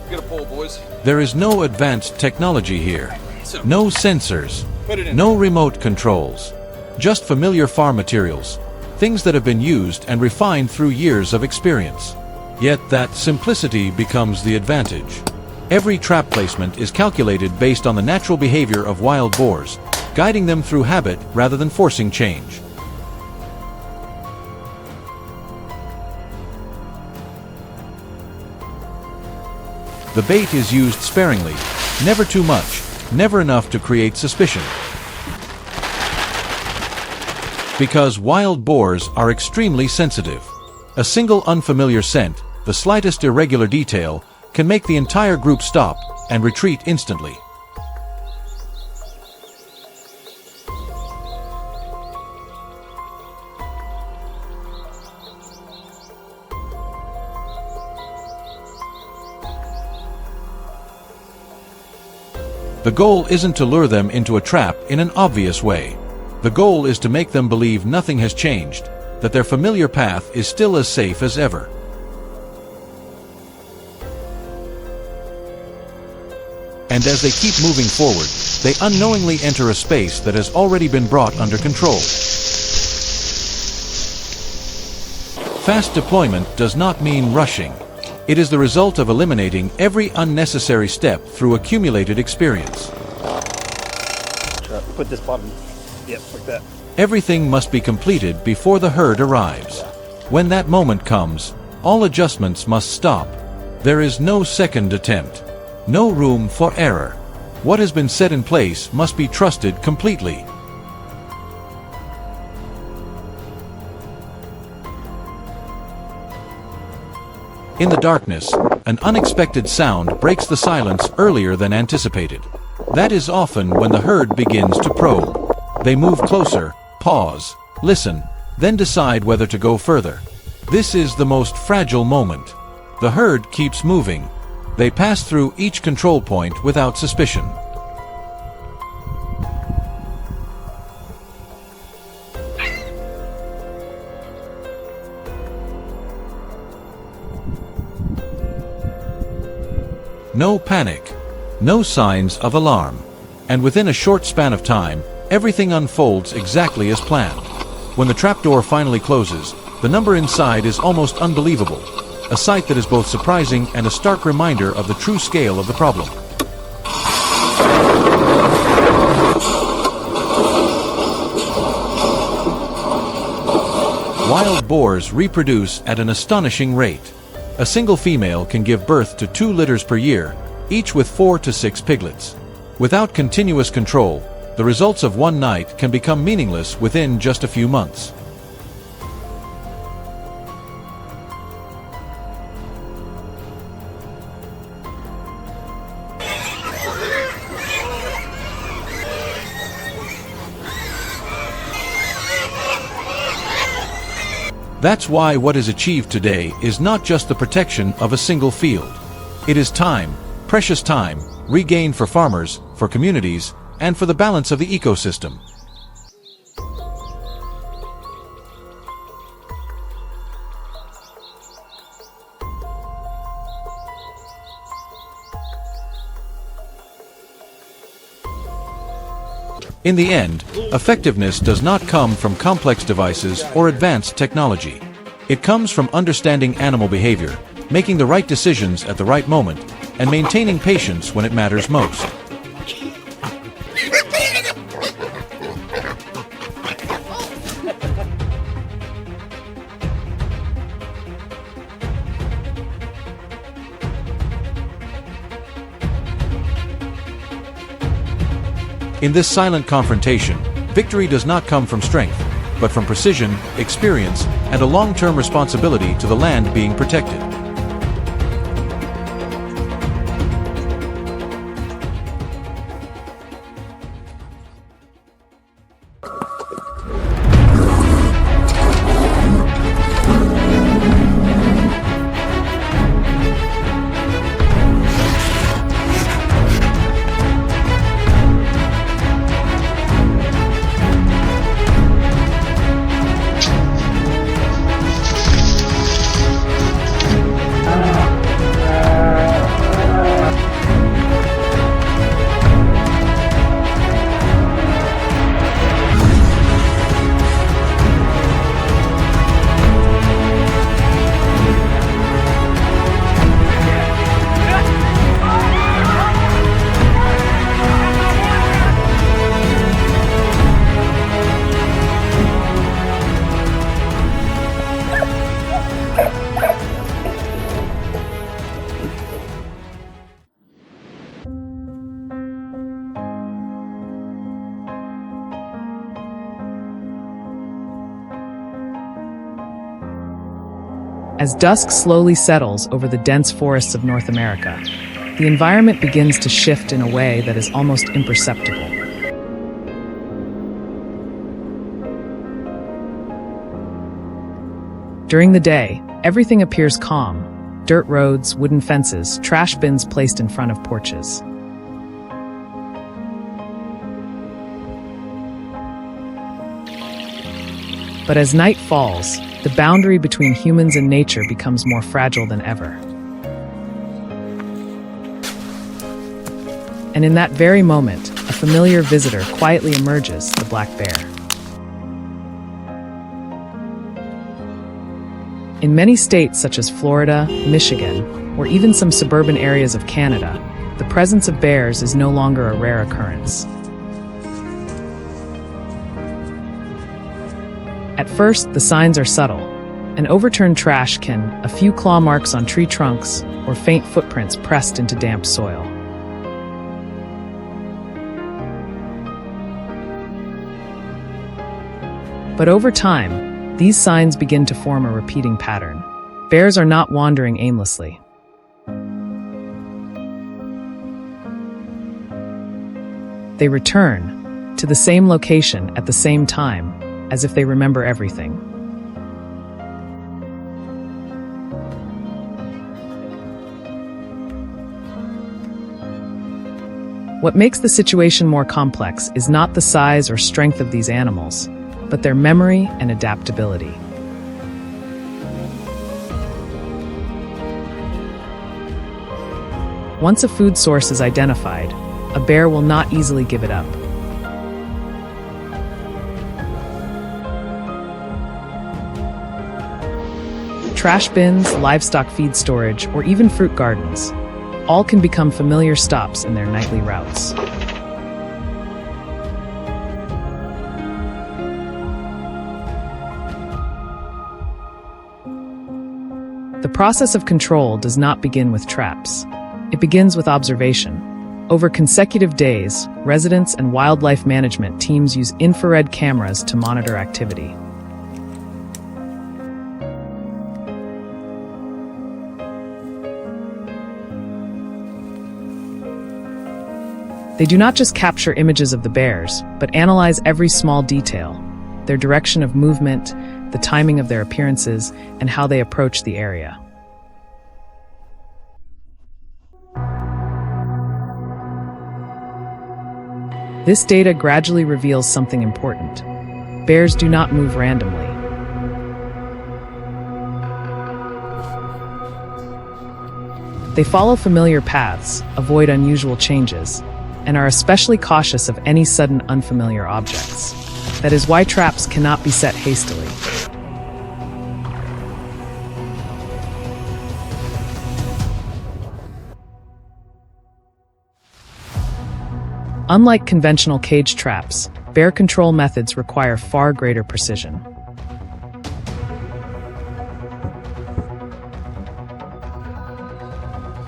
C: Get a pole, boys.
A: There is no advanced technology here. No sensors. No remote controls. Just familiar farm materials. Things that have been used and refined through years of experience. Yet that simplicity becomes the advantage. Every trap placement is calculated based on the natural behavior of wild boars, guiding them through habit rather than forcing change. The bait is used sparingly, never too much, never enough to create suspicion. Because wild boars are extremely sensitive. A single unfamiliar scent, the slightest irregular detail, can make the entire group stop and retreat instantly. The goal isn't to lure them into a trap in an obvious way. The goal is to make them believe nothing has changed, that their familiar path is still as safe as ever. And as they keep moving forward, they unknowingly enter a space that has already been brought under control. Fast deployment does not mean rushing. It is the result of eliminating every unnecessary step through accumulated experience.
C: Put this button. Yep, like that.
A: Everything must be completed before the herd arrives. When that moment comes, all adjustments must stop. There is no second attempt. No room for error. What has been set in place must be trusted completely. In the darkness, an unexpected sound breaks the silence earlier than anticipated. That is often when the herd begins to probe. They move closer, pause, listen, then decide whether to go further. This is the most fragile moment. The herd keeps moving. They pass through each control point without suspicion. No panic, no signs of alarm. And within a short span of time, everything unfolds exactly as planned. When the trapdoor finally closes, the number inside is almost unbelievable, a sight that is both surprising and a stark reminder of the true scale of the problem. Wild boars reproduce at an astonishing rate. A single female can give birth to 2 litters per year, each with 4 to 6 piglets. Without continuous control, the results of one night can become meaningless within just a few months. That's why what is achieved today is not just the protection of a single field. It is time, precious time, regained for farmers, for communities, and for the balance of the ecosystem. In the end, effectiveness does not come from complex devices or advanced technology. It comes from understanding animal behavior, making the right decisions at the right moment, and maintaining patience when it matters most. In this silent confrontation, victory does not come from strength, but from precision, experience, and a long-term responsibility to the land being protected.
B: As dusk slowly settles over the dense forests of North America, the environment begins to shift in a way that is almost imperceptible. During the day, everything appears calm: dirt roads, wooden fences, trash bins placed in front of porches. But as night falls, the boundary between humans and nature becomes more fragile than ever. And in that very moment, a familiar visitor quietly emerges: the black bear. In many states such as Florida, Michigan, or even some suburban areas of Canada, the presence of bears is no longer a rare occurrence. At first, the signs are subtle: an overturned trash can, a few claw marks on tree trunks, or faint footprints pressed into damp soil. But over time, these signs begin to form a repeating pattern. Bears are not wandering aimlessly. They return to the same location at the same time, as if they remember everything. What makes the situation more complex is not the size or strength of these animals, but their memory and adaptability. Once a food source is identified, a bear will not easily give it up. Trash bins, livestock feed storage, or even fruit gardens, all can become familiar stops in their nightly routes. The process of control does not begin with traps. It begins with observation. Over consecutive days, residents and wildlife management teams use infrared cameras to monitor activity. They do not just capture images of the bears, but analyze every small detail: their direction of movement, the timing of their appearances, and how they approach the area. This data gradually reveals something important. Bears do not move randomly. They follow familiar paths, avoid unusual changes, and are especially cautious of any sudden unfamiliar objects. That is why traps cannot be set hastily. Unlike conventional cage traps, bear control methods require far greater precision.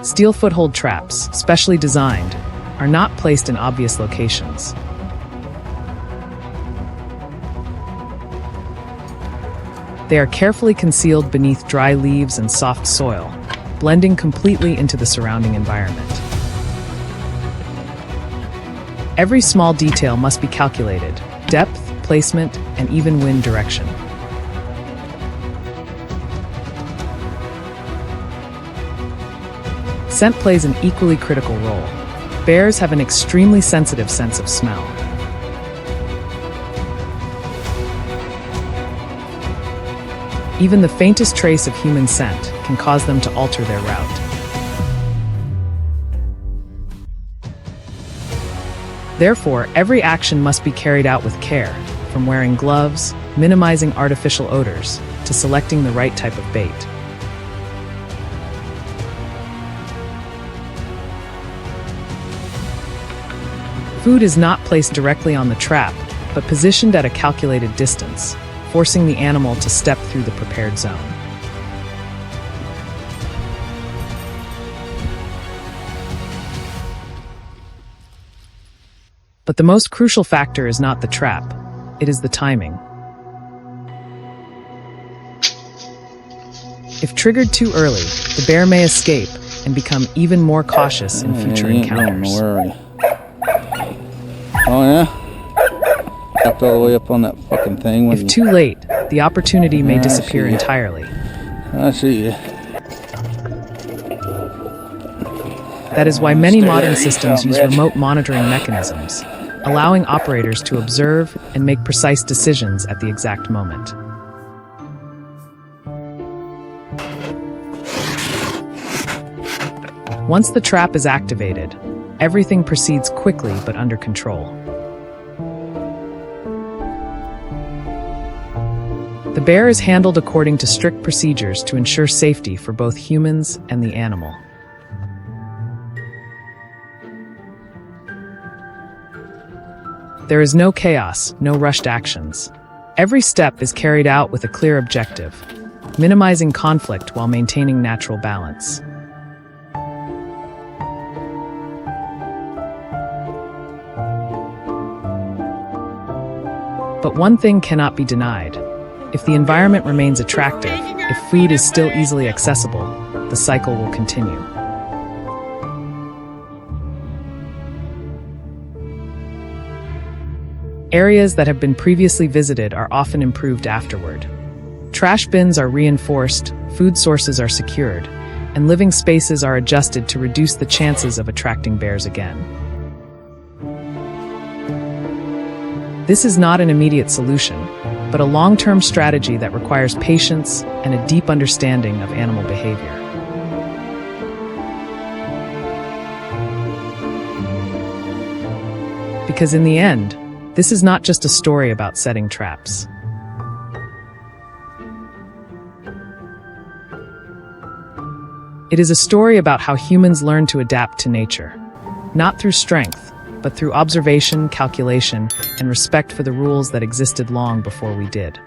B: Steel foothold traps, specially designed, are not placed in obvious locations. They are carefully concealed beneath dry leaves and soft soil, blending completely into the surrounding environment. Every small detail must be calculated: depth, placement, and even wind direction. Scent plays an equally critical role. Bears have an extremely sensitive sense of smell. Even the faintest trace of human scent can cause them to alter their route. Therefore, every action must be carried out with care, from wearing gloves, minimizing artificial odors, to selecting the right type of bait. Food is not placed directly on the trap, but positioned at a calculated distance, forcing the animal to step through the prepared zone. But the most crucial factor is not the trap, it is the timing. If triggered too early, the bear may escape and become even more cautious in future encounters.
G: Oh yeah? Up all the way up on that fucking thing.
B: If too late, the opportunity may disappear entirely.
G: I see you.
B: That is why many modern systems use remote monitoring mechanisms, allowing operators to observe and make precise decisions at the exact moment. Once the trap is activated, everything proceeds quickly but under control. The bear is handled according to strict procedures to ensure safety for both humans and the animal. There is no chaos, no rushed actions. Every step is carried out with a clear objective, minimizing conflict while maintaining natural balance. But one thing cannot be denied. If the environment remains attractive, if food is still easily accessible, the cycle will continue. Areas that have been previously visited are often improved afterward. Trash bins are reinforced, food sources are secured, and living spaces are adjusted to reduce the chances of attracting bears again. This is not an immediate solution, but a long-term strategy that requires patience and a deep understanding of animal behavior. Because in the end, this is not just a story about setting traps. It is a story about how humans learn to adapt to nature, not through strength, but through observation, calculation, and respect for the rules that existed long before we did.